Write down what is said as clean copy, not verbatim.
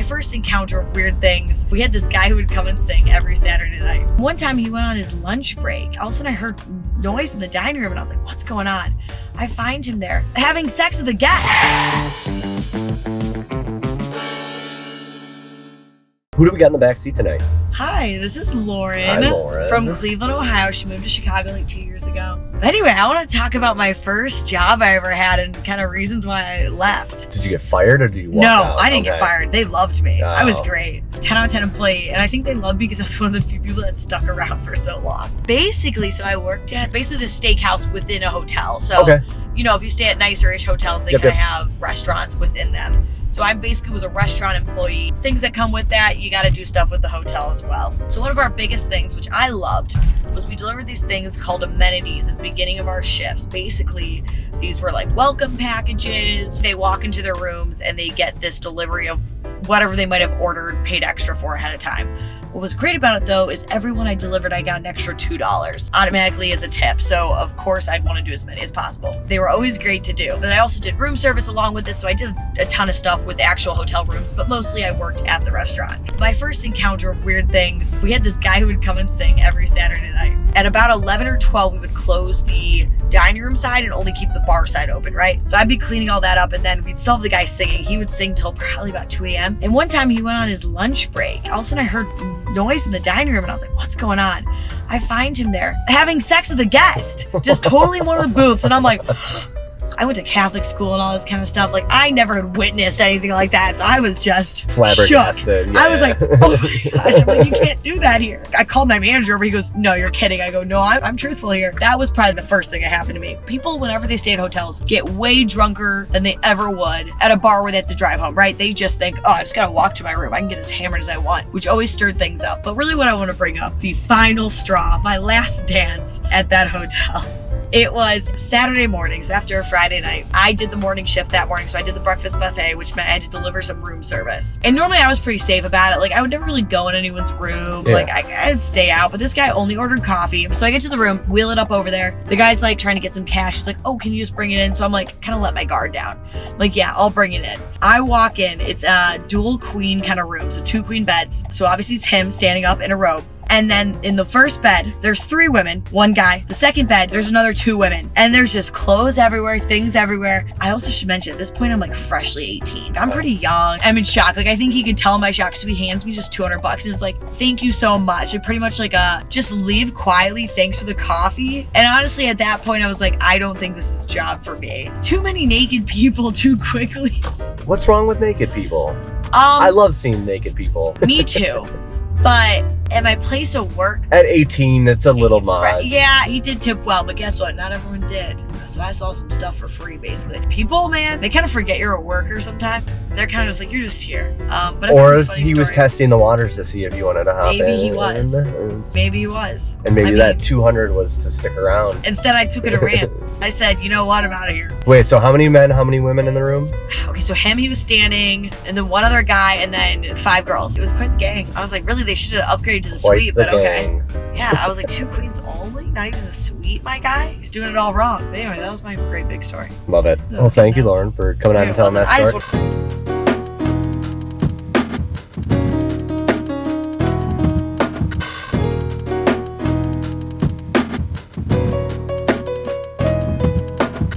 first encounter of weird things, we had this guy who would come and sing every Saturday night. One time he went on his lunch break. All of a sudden I heard noise in the dining room and I was like, what's going on? I find him there having sex with a guest. Who do we got in the back seat tonight? Hi, this is Lauren, Hi, Lauren. from Cleveland, Ohio. She moved to Chicago like 2 years ago. But anyway, I want to talk about my first job I ever had and kind of reasons why I left. Did you get fired or did you walk No, out? I didn't get fired. They loved me. I was Oh. great. 10 out of 10 employee. And I think they loved me because I was one of the few people that stuck around for so long. Basically, so I worked at the steakhouse within a hotel. So, Okay. you know, if you stay at nicer-ish hotels, they Yep, kind of yep. have restaurants within them. So I basically was a restaurant employee. Things that come with that, you got to do stuff with the hotel as well. So one of our biggest things, which I loved, was we delivered these things called amenities at the beginning of our shifts. Basically, these were like welcome packages. They walk into their rooms and they get this delivery of whatever they might have ordered, paid extra for ahead of time. What was great about it though is everyone I delivered, I got an extra $2 automatically as a tip. So of course I'd want to do as many as possible. They were always great to do. But I also did room service along with this. So I did a ton of stuff with actual hotel rooms, but mostly I worked at the restaurant. My first encounter of weird things, we had this guy who would come and sing every Saturday night. At about 11 or 12, we would close the dining room side and only keep the bar side open, right? So I'd be cleaning all that up and then we'd still have the guy singing. He would sing till probably about 2 a.m. And one time he went on his lunch break. All of a sudden I heard noise in the dining room and I was like, what's going on? I find him there having sex with a guest, just totally in one of the booths. And I'm like, I went to Catholic school and all this kind of stuff. Like I never had witnessed anything like that. So I was just Flabbergasted. shook. Yeah. I was like, oh my gosh, I'm like, you can't do that here. I called my manager over. He goes, no, you're kidding. I go, no, I'm truthful here. That was probably the first thing that happened to me. People, whenever they stay at hotels, get way drunker than they ever would at a bar where they have to drive home, right? They just think, oh, I just gotta walk to my room. I can get as hammered as I want, which always stirred things up. But really what I want to bring up, the final straw, my last dance at that hotel. It was Saturday morning, so after a Friday night. I did the morning shift that morning, so I did the breakfast buffet, which meant I had to deliver some room service. And normally I was pretty safe about it. Like I would never really go in anyone's room. Yeah. Like I'd stay out, but this guy only ordered coffee. So I get to the room, wheel it up over there. The guy's like trying to get some cash. He's like, oh, can you just bring it in? So I'm like, kind of let my guard down. I'm like, yeah, I'll bring it in. I walk in, it's a dual queen kind of room, so 2 queen beds. So obviously it's him standing up in a robe. And then in the first bed, there's 3 women, 1 guy. The second bed, there's another 2 women. And there's just clothes everywhere, things everywhere. I also should mention, at this point, I'm like freshly 18. I'm pretty young. I'm in shock. Like, I think he could tell my shock. So he hands me just $200 and it's like, thank you so much. And pretty much like just leave quietly. Thanks for the coffee. And honestly, at that point, I was like, I don't think this is a job for me. Too many naked people too quickly. What's wrong with naked people? I love seeing naked people. Me too. But at my place of work, At 18, it's a little much. yeah, he did tip well, but guess what? Not everyone did. So I saw some stuff for free, basically. People, man, they kind of forget you're a worker sometimes. They're kind of just like, you're just here. But Or it's a if funny he was story. testing the waters to see if you wanted to hop in. Maybe he was. Maybe he was. And maybe I mean, that 200 was to stick around. Instead, I took it and ran. I said, you know what? I'm out of here. Wait, so how many men, how many women in the room? Okay, so him, he was standing, and then 1 other guy, and then 5 girls. It was quite the gang. I was like, really, they should have upgraded to the Quite suite, the but okay. gang. Yeah, I was like, 2 queens only? Not even the suite, my guy? He's doing it all wrong. But anyway, that was my great big story. Love it. That Well, was thank you, good. Lauren, for coming out and It telling that wasn't- I story. just